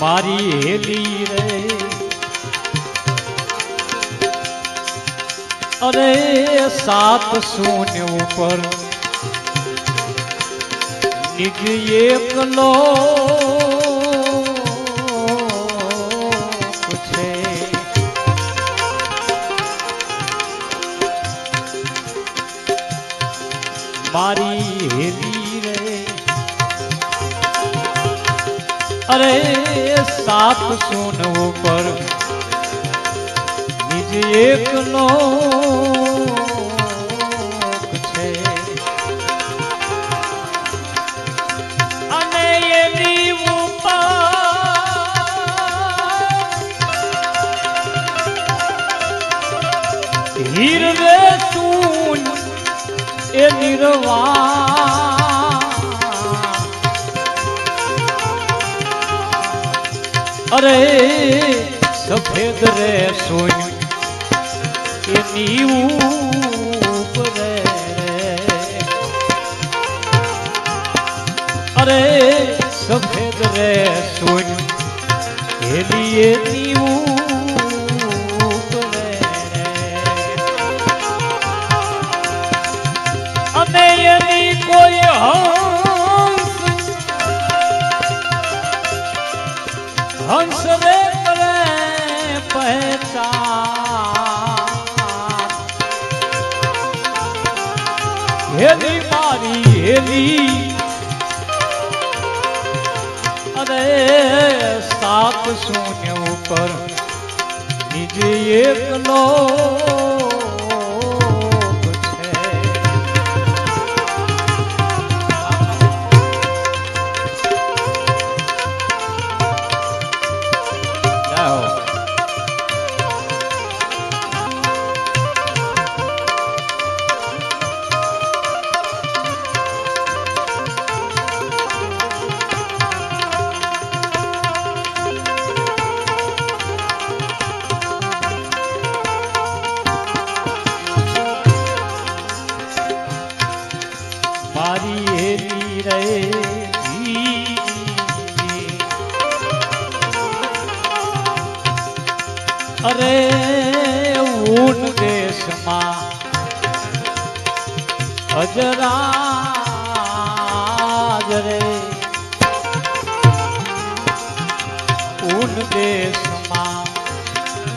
મારી હેલી રે અરે સાત શૂન્ય ઉપર નિજ એકલો છે મારી હેલી રે અરે સાત શૂન ઉપર નિજ એકલો છે અને એની ઉપર હીર રે તું એ નિર્વાણ અરે સફેદ રે સોન એની ઉપર અરે સફેદ રે સોન એની એની ઉપર અને એની કોઈ હંસ રે કરે પહેચાન હેલી મારી હેલી અરે સાત શૂન્ય ઉપર નિજ એકલો મારી હેલી રે અરે ઊન દેશમાં અજરાજ રે ઊન દેશમાં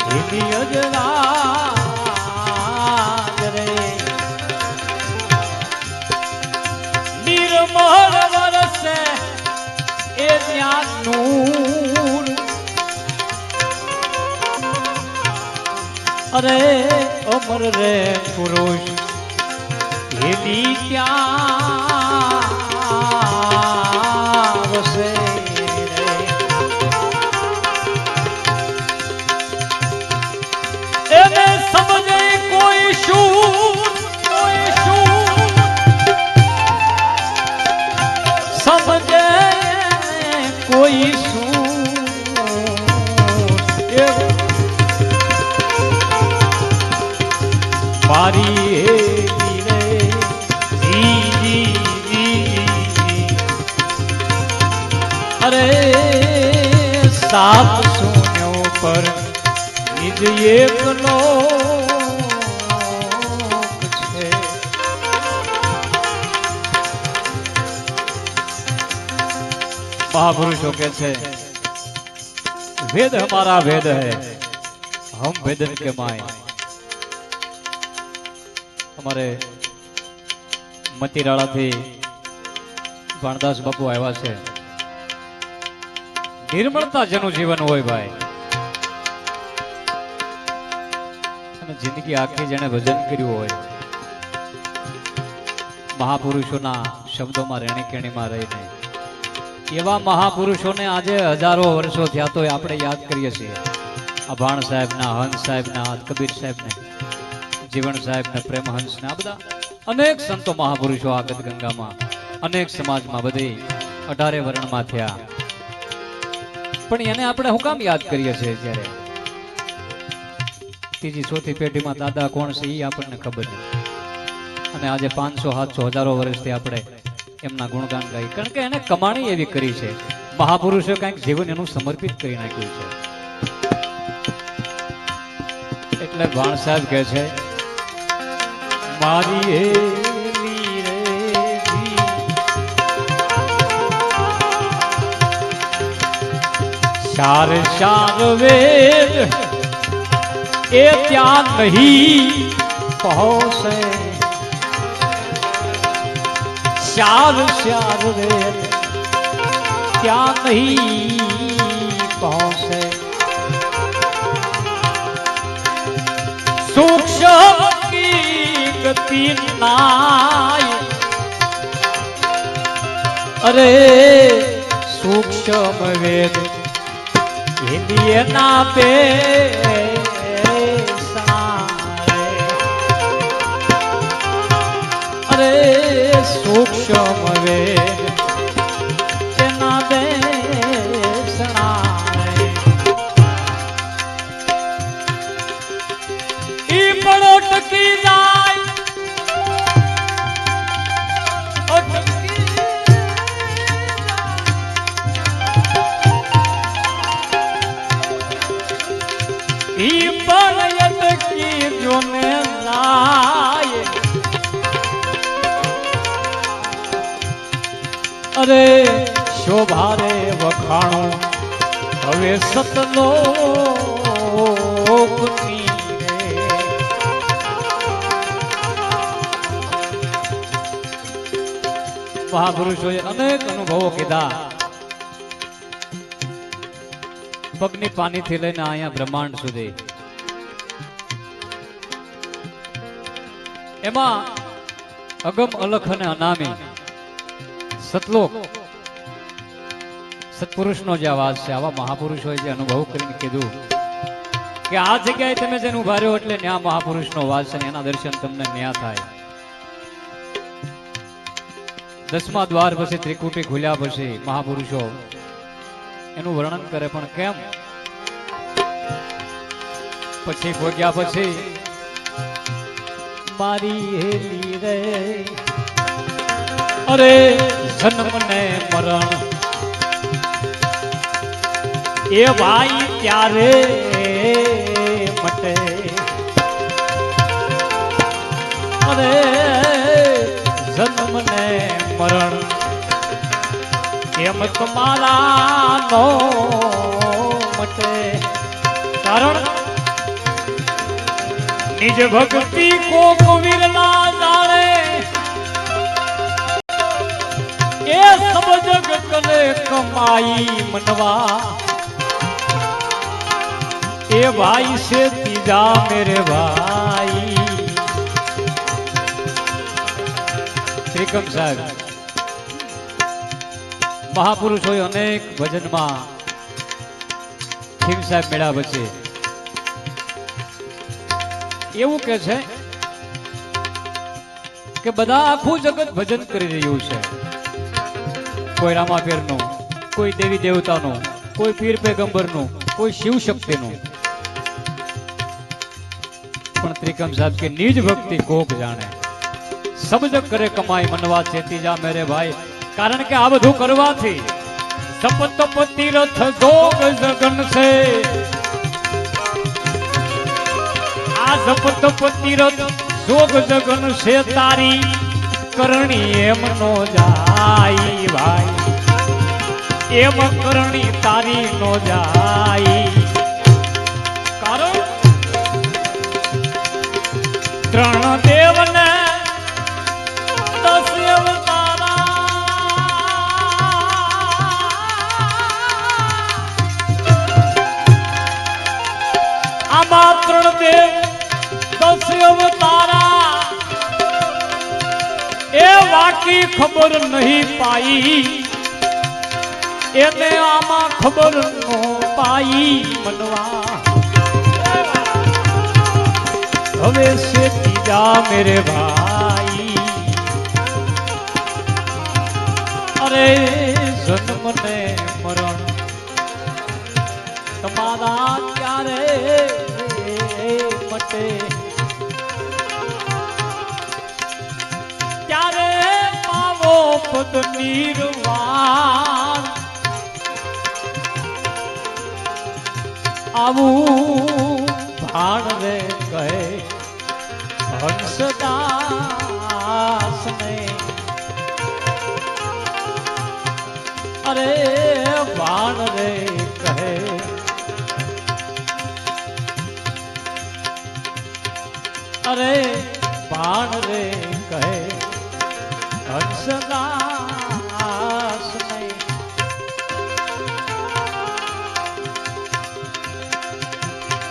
હેલી અજરાજ રે નિર્મળ વરસે એ જ્ઞાનનું અરે અમર રે પુરુષ એની ત્યાં વસે એને સમજે કોઈ શું સમજે કોઈ શું મારી હેલી રે અરે સાત શૂન્ય પર નિજ એકલો છે महापुरुषों के छे वेद हमारा वेद है हम वेदन के माय हमारे मतीराड़ा थी भाणदास बापू आया है निर्मलता जनु जीवन होय भाई जिंदगी आखी जने भजन कर्યું હોય महापुरुषों शब्दों में रेणी केणी में रहीने एवा महापुरुषों ने आज हजारों वर्षों थया तो आपणे याद करीए छीए अभाण साहेब ना हंस साहेब ना कबीर साहेब ने जीवन साहेब ने प्रेमहंस ने आ बधा अनेक संतो महापुरुषों आ गंगा में अनेक समाज में बधी 18 वर्ण में थया पण एने आपणे हुं काम याद करीए छीए त्यारे तीजी चौथी पेढ़ी में दादा कोण छे ई आपणे खबर नहीं अने आज 500 700 हजारों वर्षथी आपणे एमना गुणगान गाई कारण के एने कमाणी एवी करी छे મહાપુરુષે કંઈક જીવન એનું સમર્પિત કરી નાખ્યું છે. એટલે ભાણ સાહેબ કહે છે મારી હેલી રે શાર શાર વેદ એ ત્યાં નહીં પહોંચે શાર શાર વેદ ત્યાં નહીં પહોંચે સૂક્ષ્મ કી ગતિ નાય અરે સૂક્ષ્મ વેદ હિન્દી ના પે અરે સૂક્ષ્મ વેદ એના દે ઈ પડો ટકી જાય ઈ પણ અટકી જોને જાય અરે શોભારે વખાણો હવે સતલો મહાપુરુષોએ અનેક અનુભવો કીધા. પગની પાનીથી લઈને અહીંયા બ્રહ્માંડ સુધી એમાં અગમ અલખ અને અનામી સતલોક સત્પુરુષનો જે અવાજ છે. આવા મહાપુરુષોએ જે અનુભવ કરીને કીધું કે આ જગ્યાએ તમે જેનું ઉભા રહ્યો એટલે ન્યા મહાપુરુષનો અવાજ છે એના દર્શન તમને ન્યા થાય. 10મા દ્વાર પછી ત્રિકુટી ખુલ્યા પછી મહાપુરુષો એનું વર્ણન કરે પણ કેમ પછી ભોગ્યા પછી મારી હેલી રે અરે જન્મ ને મરણ એ ભાઈ ત્યારે મટે અરે જન્મ ને મરણ એમ તમારા નો મટે કારણ નિજ ભક્તિ કો કબીર ના જાણે એ સબ જગ કરે કમાઈ મનવા એ ભાઈ से तीजा मेरे भाई. ત્રિકમ સાહેબ મહાપુરુષોએ અનેક ભજનમાં ખીમ સાહેબ મેળા પછી એવું કે છે કે બધા આખું જગત ભજન કરી રહ્યું છે. કોઈ રામાપીરનું, કોઈ દેવી દેવતાનું, કોઈ પીર પેગંબરનું, કોઈ શિવ શક્તિનું. પણ ત્રિકમ સાહેબ કે નિજ ભક્તિ કોક જાણે સબ જગ કરે કમાઈ મનવા ચેતી જા મેરે ભાઈ. કારણ કે આ બધું કરવાથી સપત તીરથ જોગ જગન છે. આ સપત તીરથ જોગ જગન છે તારી કરણી એમ નો જાય ભાઈ એમ કરણી તારી નો જાય. કારણ ત્રણ દેવને 10 અવતારા આમાં ત્રણ દેવ 10 અવતારા એ વાકી ખબર નહીં પાઈ એને આમાં ખબર નો પાઈ મનવા હવે से तीजा मेरे भाई अरे जन्म ने मरण તમારા ક્યારે મટે ત્યારે પાવો પદ નિર્વાણ આવું ભાણ રે કહે હંસદાસ ને અરે ભાણ રે કહે અરે ભાણ રે કહે હંસદાસ ને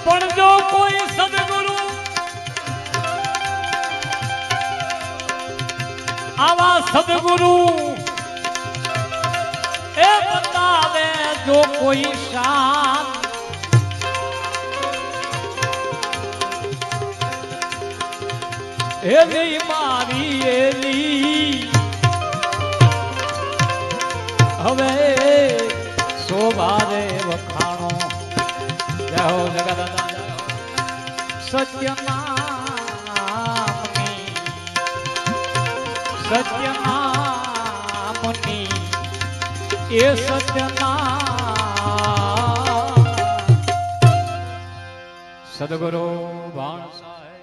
પણ જો કોઈ સદગુરુ આવા સદગુરુ એ બતાવે જો કોઈ શાન એલી મારી એલી હવે શોભારે વખાણો જય હો જગદાદા જય હો સત્યનામની એ સત્યનામ સદગુરુ ભાણ સાહેબ